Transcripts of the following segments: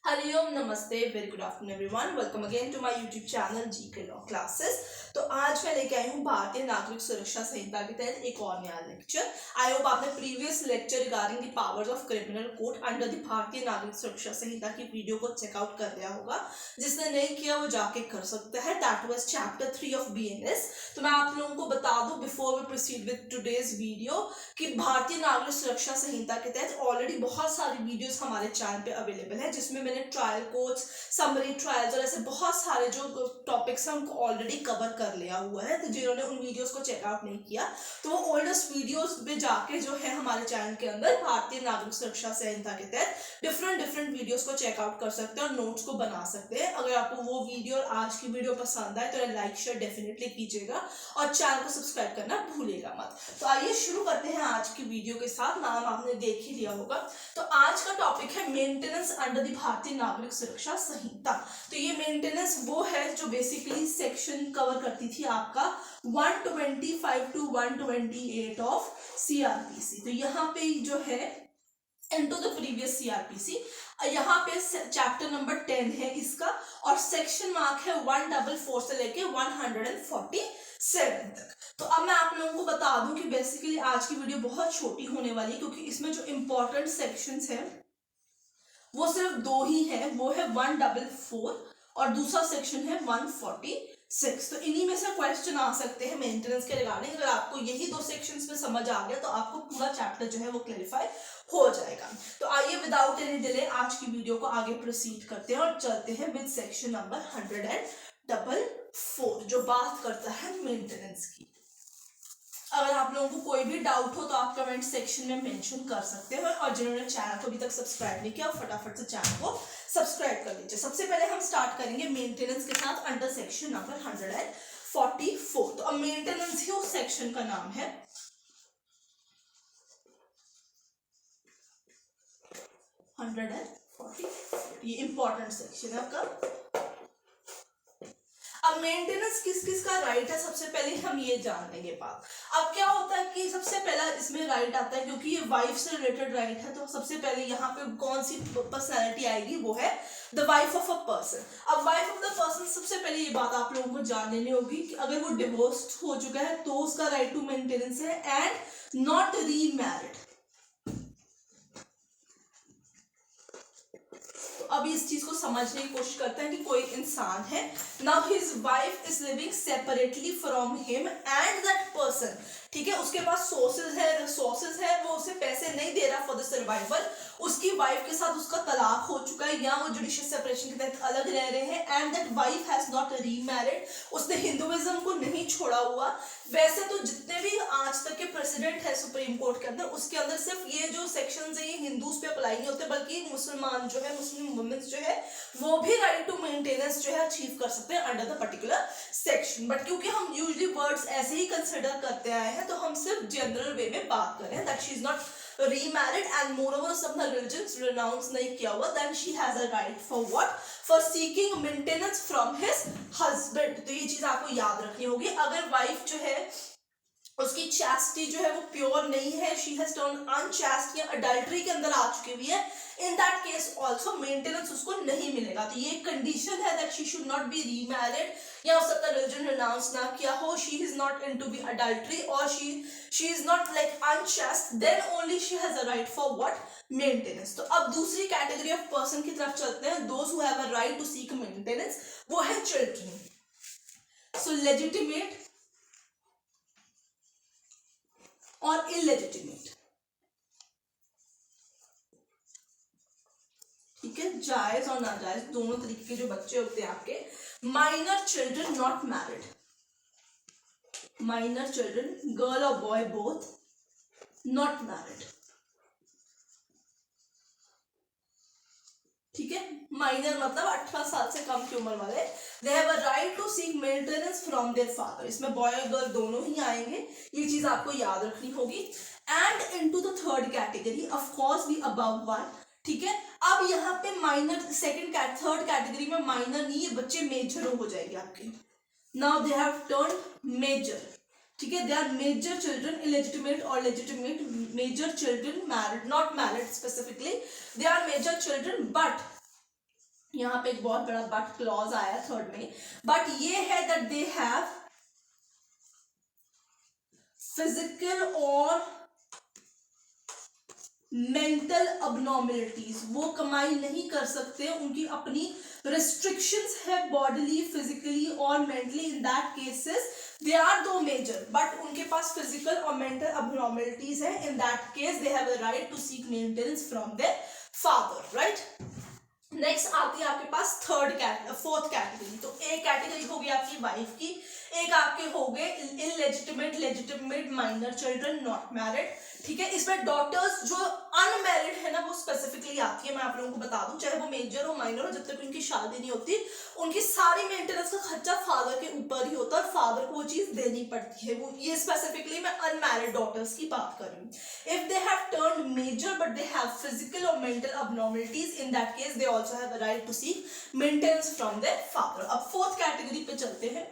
हरिओम नमस्ते very good afternoon everyone welcome again to my YouTube channel GK law classes. तो आज मैं लेके आई हूँ भारतीय नागरिक सुरक्षा संहिता के तहत एक और नया लेक्चर। आई होप आपने previous lecture regarding the powers of criminal code under the भारतीय नागरिक सुरक्षा संहिता की वीडियो को चेकआउट कर लिया होगा। जिसने नहीं किया वो जाके कर सकता है। That was chapter 3 of BNS। तो मैं आप लोगों को बता दूं before we proceed with today's video कि भारतीय नागरिक सुरक्षा संहिता के तहत ऑलरेडी बहुत सारी वीडियोस हमारे चैनल पे अवेलेबल है, जिसमें मैंने ट्रायल कोड्स, समरी ट्रायल्स और ऐसे बहुत सारे जो टॉपिक्स हैं उनको ऑलरेडी कवर कर लिया हुआ है। तो जिन्होंने उन वीडियोस को चेकआउट नहीं किया तो वो ओल्डेस्ट वीडियोस में जाके जो है हमारे चैनल के अंदर भारतीय नागरिक सुरक्षा संहिता के तहत डिफरेंट वीडियोस को चेकआउट कर सकते हैं और नोट्स को बना सकते हैं। अगर आपको वो वीडियो और आज की वीडियो पसंद आए तो लाइक शेयर डेफिनेटली कीजिएगा और चैनल को सब्सक्राइब करना भूलिएगा मत। तो आइए शुरू करते हैं आज की वीडियो के साथ। नाम आपने देख ही लिया होगा। तो आज का टॉपिक है मेंटेनेंस अंडर द भारतीय नागरिक सुरक्षा संहिता। तो ये मेंटेनेंस वो है जो बेसिकली सेक्शन कवर करती थी आपका 125 to 128 ऑफ CRPC। तो यहाँ पे जो है इनटू द प्रीवियस CRPC यहाँ पे चैप्टर नंबर 10 है इसका और सेक्शन मार्क है 144 से लेके 147 तक। तो अब मैं आप लोगों को बता दूं कि बेसिकली आज की वीडियो बहुत छोटी होने वाली है, क्योंकि इसमें जो इंपॉर्टेंट सेक्शंस है वो सिर्फ दो ही है। वो है 144 और दूसरा सेक्शन है 146। तो इन्हीं में से क्वेश्चन आ सकते हैं मेंटेनेंस के रिगार्डिंग। अगर आपको यही दो सेक्शंस में समझ आ गया तो आपको पूरा चैप्टर जो है वो क्लैरिफाई हो जाएगा। तो आइए विदाउट एनी डिले आज की वीडियो को आगे प्रोसीड करते हैं और चलते हैं विद सेक्शन नंबर 144 जो बात करता है मेंटेनेंस की। अगर आप लोगों को कोई भी डाउट हो तो आप कमेंट सेक्शन में मेंशन कर सकते हो और जिन्होंने चैनल को अभी तक सब्सक्राइब नहीं किया फटाफट से चैनल को सब्सक्राइब कर लीजिए। सबसे पहले हम स्टार्ट करेंगे मेंटेनेंस के साथ अंडर सेक्शन नंबर 144। तो अब मेंटेनेंस ही उस सेक्शन का नाम है। ये इंपॉर्टेंट सेक्शन है आपका। अब मेंटेनेंस किस किस का राइट है सबसे पहले हम ये जान लेंगे बात। अब क्या होता है कि सबसे पहला इसमें राइट आता है, क्योंकि ये वाइफ से रिलेटेड राइट है, तो सबसे पहले यहाँ पे कौन सी पर्सनैलिटी आएगी, वो है the wife of a person. अब वाइफ ऑफ द पर्सन सबसे पहले ये बात आप लोगों को जान लेनी होगी कि अगर वो डिवोर्स्ड हो चुका है तो उसका राइट टू मेंटेनेंस है एंड नॉट रीमैरिड। अब इस चीज को समझने की कोशिश करते हैं कि कोई इंसान है, now his wife is living separately from him and that person, ठीक है, उसके पास सोर्सेज है, रिसोर्सेज है, वो उसे पैसे नहीं दे रहा फॉर द सर्वाइवल, उसकी वाइफ के साथ उसका तलाक हो चुका है या वो जुडिशियल सेपरेशन के तहत अलग रह रहे हैं and that wife has not remarried, उसने हिंदुइज्म को नहीं छोड़ा हुआ। वैसे तो जितने भी आज तक के प्रेसिडेंट है सुप्रीम कोर्ट के अंदर, उसके अंदर सिर्फ ये जो सेक्शंस है ये हिंदूज पे अप्लाई नहीं होते, बल्कि मुसलमान जो है, मुस्लिम वुमेन्स जो है वो भी राइट टू मेंटेनेंस जो है अचीव कर सकते हैं under the particular section. But क्योंकि हम यूजुअली वर्ड्स ऐसे ही कंसिडर करते आए हैं तो हम सिर्फ जनरल वे में बात कर रहे हैं that she is not remarried and moreover अपना religion renounce नहीं किया हुआ, then she has a right for what? For seeking maintenance from his husband। तो ये चीज आपको याद रखनी होगी। अगर वाइफ जो है उसकी चैस्टी जो है वो प्योर नहीं है, she has turned unchaste या adultery के अंदर आ चुकी हुई है, in that case also maintenance उसको नहीं मिलेगा। तो ये कंडीशन है that she should not be remarried या उसने अपना religion renounce ना किया हो, she is not into the adultery or she is not like unchaste, then only she has a right for what? Maintenance। तो अब दूसरी कैटेगरी ऑफ पर्सन की तरफ चलते हैं, those who have a right to seek maintenance, वो है children। So legitimate और इलेजिटिमेट, ठीक है, जायज और नाजायज दोनों तरीके के जो बच्चे होते हैं आपके। Minor children not married, minor children girl और बॉय बोथ नॉट मैरिड, ठीक है। माइनर मतलब 18 साल से कम की उम्र वाले, they have a right to seek maintenance from their father. इसमें बॉय और गर्ल दोनों ही आएंगे, ये चीज आपको याद रखनी होगी। And into the third category of course the above one, ठीक है। अब यहाँ पे माइनर थर्ड कैटेगरी में माइनर नहीं, ये बच्चे मेजर हो जाएंगे आपके। Now they have turned major, ठीक है, they are major children, illegitimate और legitimate, major children married, not married specifically, they are major children but यहाँ पे एक बहुत बड़ा बट क्लॉज आया थर्ड में, बट ये है दैट दे हैव फिजिकल और मेंटल अबनॉर्मेलिटीज, वो कमाई नहीं कर सकते, उनकी अपनी रिस्ट्रिक्शंस है बॉडीली, फिजिकली और mentally. In that cases they are though major, but उनके पास फिजिकल और मेंटल अबनॉर्मेलिटीज है। In that case they have a right to seek maintenance from their father, right. Next आती है आपके पास फोर्थ कैटेगरी। तो एक कैटेगरी हो गई आपकी वाइफ की, एक आपके हो गए illegitimate, legitimate minor children not married, ठीक है। इसमें डॉटर्स जो अनमैरिड है ना वो स्पेसिफिकली आती है। मैं आप लोगों को बता दूं, चाहे वो मेजर हो माइनर हो, जब तक उनकी शादी नहीं होती उनकी सारी मेंटेनेंस का खर्चा फादर के ऊपर ही होता है और फादर को वो चीज देनी पड़ती है। वो ये स्पेसिफिकली मैं अनमैरिड डॉटर्स की बात कर रही हूँ। If they have turned major but they have physical और mental abnormalities, in that case they also have a right to seek maintenance from their father. अब फोर्थ कैटेगरी पे चलते हैं।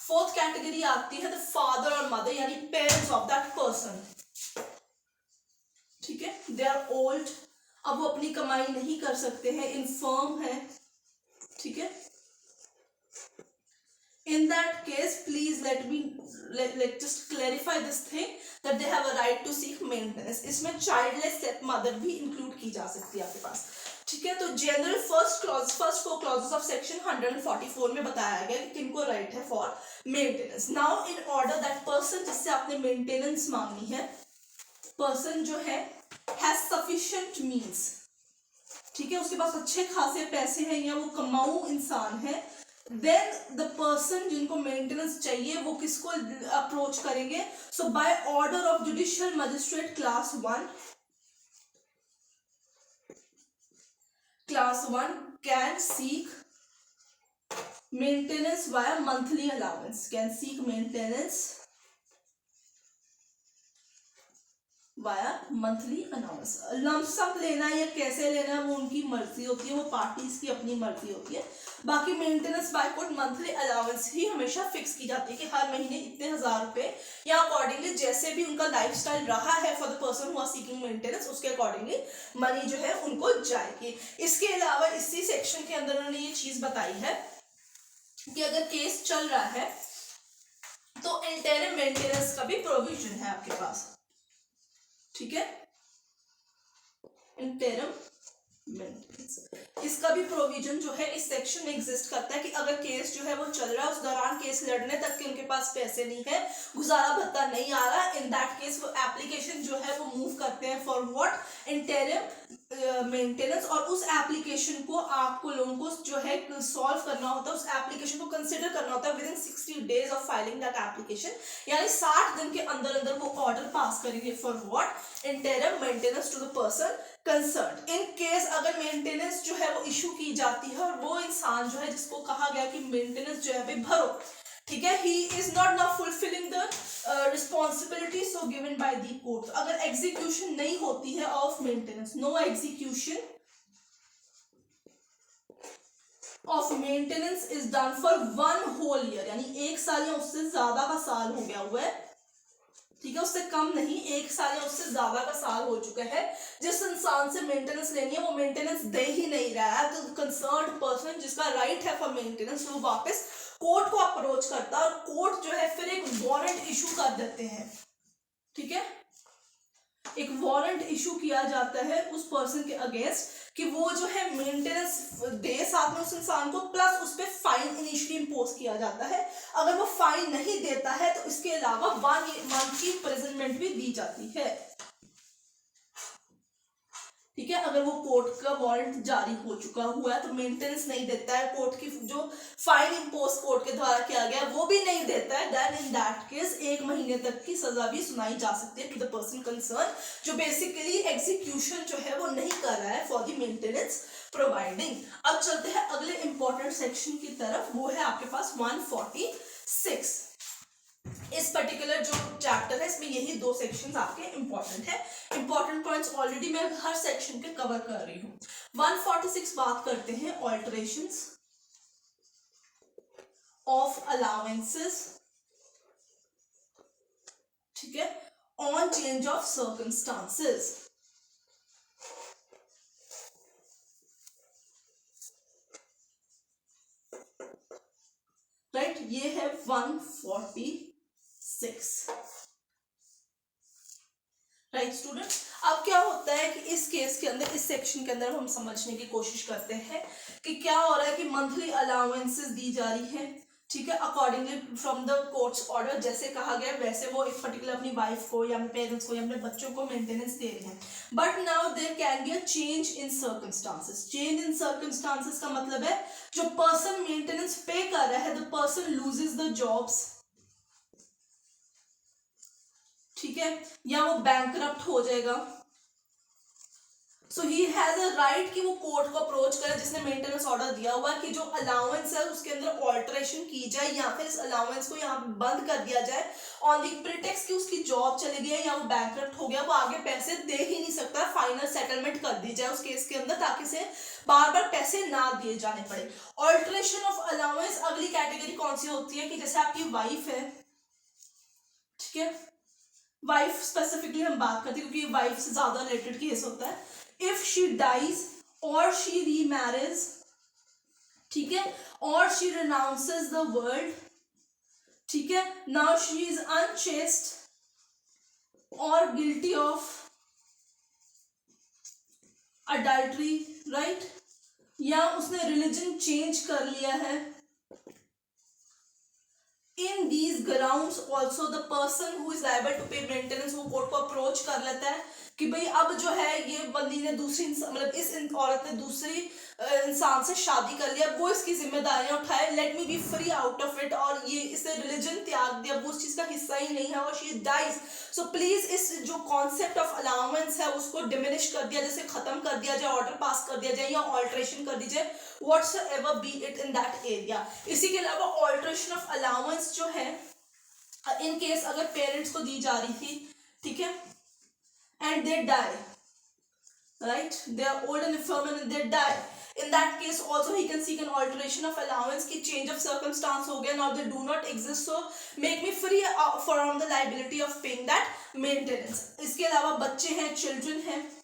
फोर्थ कैटेगरी आती है द फादर और mother, यानी parents of that person, ठीक है। दे आर ओल्ड, अब वो अपनी कमाई नहीं कर सकते हैं, इनफर्म है, ठीक है। In that case, please let just clarify this thing that they have a right to seek maintenance. इसमें childless step mother भी include की जा सकती है आपके पास, ठीक है। तो general first four clauses of section 144 में बताया गया कि किनको राइट है for maintenance. Now in order that person जिससे आपने मेंटेनेंस मांगनी है, पर्सन जो है हैज सफिशिएंट मींस, ठीक है, उसके पास अच्छे खासे पैसे हैं या वो कमाऊ इंसान है, देन द पर्सन जिनको मेंटेनेंस चाहिए वो किसको अप्रोच करेंगे? So by order of judicial magistrate class 1 can seek maintenance via monthly allowance, can seek maintenance via monthly allowance. Lump sum लेना या कैसे लेना है वो उनकी मर्जी होती है, वो पार्टीज की अपनी मर्जी होती है। बाकी maintenance by court monthly allowance ही हमेशा फिक्स की जाती है कि हर महीने इतने हजार रुपए या अकॉर्डिंगली जैसे भी उनका लाइफस्टाइल रहा है for the person who are seeking maintenance, उसके अकॉर्डिंगली मनी जो है उनको जाएगी। इसके अलावा इसी सेक्शन के अंदर उन्होंने ये चीज बताई है कि अगर केस चल रहा है तो इंटरिम मेंटेनेंस का भी प्रोविजन है आपके पास, ठीक है। इंटरिम मेंटेनेंस, इसका भी प्रोविजन जो है इस सेक्शन में एग्जिस्ट करता है कि अगर केस जो है वो चल रहा है, उस दौरान केस लड़ने तक के उनके पास पैसे नहीं है, गुजारा भत्ता नहीं आ रहा, इन दैट केस वो एप्लीकेशन जो है वो मूव करते हैं फॉर व्हाट? Interim maintenance. और उस एप्लीकेशन को आपको लोगों को जो है सॉल्व करना होता है, उस एप्लीकेशन को कंसिडर करना होता है with in 60 days of filing that application, यानी 60 दिन के अंदर अंदर वो ऑर्डर पास करेंगे for what? Interim maintenance to the person concern. In case अगर मेंटेनेंस जो है वो इशू की जाती है और वो इंसान जो है जिसको कहा गया कि मेंटेनेंस जो है भाई भरो, ठीक है, he is not now fulfilling the responsibility so given by the court, अगर एग्जीक्यूशन नहीं होती है of maintenance, no execution of maintenance is done for 1 whole year, यानी 1 साल या उससे ज्यादा का साल हो गया हुआ है, ठीक है, उससे कम नहीं, 1 साल या उससे ज्यादा का साल हो चुका है, जिस इंसान से मेंटेनेंस लेनी है वो मेंटेनेंस दे ही नहीं रहा है, तो कंसर्न्ड पर्सन जिसका राइट है फॉर मेंटेनेंस वो वापस कोर्ट को अप्रोच करता है और कोर्ट जो है फिर एक वारंट इशू कर देते हैं, ठीक है, एक वारंट इशू किया जाता है उस पर्सन के अगेंस्ट कि वो जो है मेंटेनेंस दे साथ में उस इंसान को, प्लस उस पर फाइन इनिशियली इंपोज किया जाता है। अगर वो फाइन नहीं देता है तो इसके अलावा 1 मंथ की इम्प्रिजनमेंट भी दी जाती है, ठीक है। अगर वो कोर्ट का वारंट जारी हो चुका हुआ है तो मेंटेनेंस नहीं देता है, कोर्ट की जो फाइन इंपोज कोर्ट के द्वारा किया गया वो भी नहीं देता है, देन इन दैट केस 1 महीने तक की सजा भी सुनाई जा सकती है टू द पर्सन कंसर्न, जो बेसिकली एग्जीक्यूशन जो है वो नहीं कर रहा है फॉर द मेंटेनेंस प्रोवाइडिंग। अब चलते हैं अगले इंपॉर्टेंट सेक्शन की तरफ, वो है आपके पास 146। इस पर्टिकुलर जो चैप्टर है इसमें यही 2 सेक्शंस आपके इंपॉर्टेंट है, इंपॉर्टेंट पॉइंट्स ऑलरेडी मैं हर सेक्शन के कवर कर रही हूँ। 146 बात करते हैं ऑल्टरेशंस ऑफ अलाउंसेस, ठीक है, ऑन चेंज ऑफ सर्कमस्टांसेस। ये है 146, राइट स्टूडेंट। अब क्या होता है कि इस केस के अंदर, इस सेक्शन के अंदर हम समझने की कोशिश करते हैं कि क्या हो रहा है कि मंथली अलाउंसेस दी जा रही है, ठीक है, accordingly from the courts order, जैसे कहा गया वैसे वो एक पर्टिकुलर अपनी वाइफ को या अपने पेरेंट्स को या अपने बच्चों को मेंटेनेंस दे रहे हैं। But now there can be a change in circumstances. Change in circumstances का मतलब है जो पर्सन मेंटेनेंस पे कर रहा है, the person loses the jobs, ठीक है, या वो बैंकरप्ट हो जाएगा। सो ही हैज अ राइट कि वो कोर्ट को अप्रोच करे जिसने मेंटेनेंस ऑर्डर दिया हुआ है कि जो अलाउंस है उसके अंदर ऑल्टरेशन की जाए या फिर इस अलाउंस को यहाँ बंद कर दिया जाए ऑन द प्रिटेक्स्ट कि उसकी जॉब चली गई है या वो बैंकरप्ट हो गया, वो आगे पैसे दे ही नहीं सकता, फाइनल सेटलमेंट कर दी जाए उस केस के अंदर ताकि से बार बार पैसे ना दिए जाने पड़े। ऑल्टरेशन ऑफ अलाउंस अगली कैटेगरी कौन सी होती है कि जैसे आपकी वाइफ है, ठीक है, वाइफ स्पेसिफिकली हम बात करते हैं क्योंकि वाइफ से ज्यादा रिलेटेड केस होता है। इफ शी डाइज और शी रीमैरिज, ठीक है, और शी रिनाउंसेस द वर्ल्ड, ठीक है, नाउ शी इज अनचेस्ट और गिल्टी ऑफ अडल्ट्री, राइट, या उसने रिलीजन चेंज कर लिया है। In these grounds also the person who is liable to pay maintenance वो कोर्ट को अप्रोच कर लेता है कि भाई अब जो है ये बंदी ने दूसरी मतलब इस औरत ने दूसरी इंसान से शादी कर लिया, वो इसकी जिम्मेदारियां उठाए, let me B free out of it, और ये इसने रिलीजन त्याग दिया, वो उस चीज का हिस्सा ही नहीं है और शी डाइज। सो प्लीज इस जो कॉन्सेप्ट ऑफ अलाउंस है उसको डिमिनिश कर दिया, जैसे खत्म कर दिया जाए, ऑर्डर पास कर दिया जाए या ऑल्ट्रेशन कर दी जाए, whatsoever be it in that area। इसी के अलावा ऑल्ट्रेशन ऑफ अलाउंस जो है इन केस अगर पेरेंट्स को दी जा रही थी, ठीक है, and they die, right, they are old and infirm and they die, in that case also he can seek an alteration of allowance की change of circumstance हो गया, now they do not exist, so make me free from the liability of paying that maintenance। इसके अलावा बच्चे हैं, children हैं,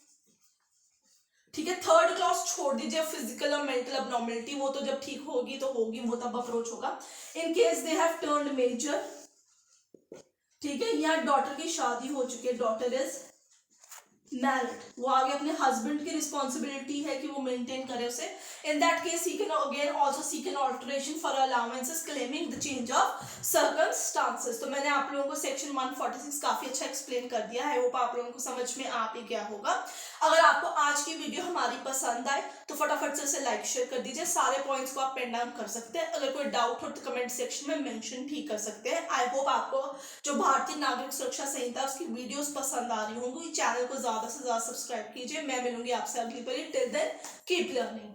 ठीक है, थर्ड क्लास छोड़ दीजिए, फिजिकल और मेंटल अबनॉर्मलिटी वो तो जब ठीक होगी तो होगी, वो तब अप्रोच होगा। In case they have turned major, ठीक है, या डॉटर की शादी हो चुकी है, डॉटर इज मैरिड, वो आगे अपने हस्बैंड की रिस्पॉन्सिबिलिटी है कि वो मेंटेन करे उसे। In that case he can again also seek an alteration for allowances claiming the change of circumstances. तो मैंने आप लोगों को सेक्शन 146 काफी अच्छा एक्सप्लेन कर दिया है, होप आप लोगों को समझ में आ ही गया होगा। अगर आपको आज की वीडियो हमारी पसंद आए तो फटाफट से उसे लाइक शेयर कर दीजिए, सारे पॉइंट्स को आप पेन डाउन कर सकते हैं, अगर कोई डाउट हो तो कमेंट सेक्शन में मेंशन भी कर सकते हैं। आई होप आपको जो भारतीय नागरिक सुरक्षा संहिता उसकी वीडियोस पसंद आ रही होंगी, चैनल को ज्यादा से ज्यादा सब्सक्राइब कीजिए। मैं मिलूंगी आपसे अगली बार, टिल देन कीप लर्निंग।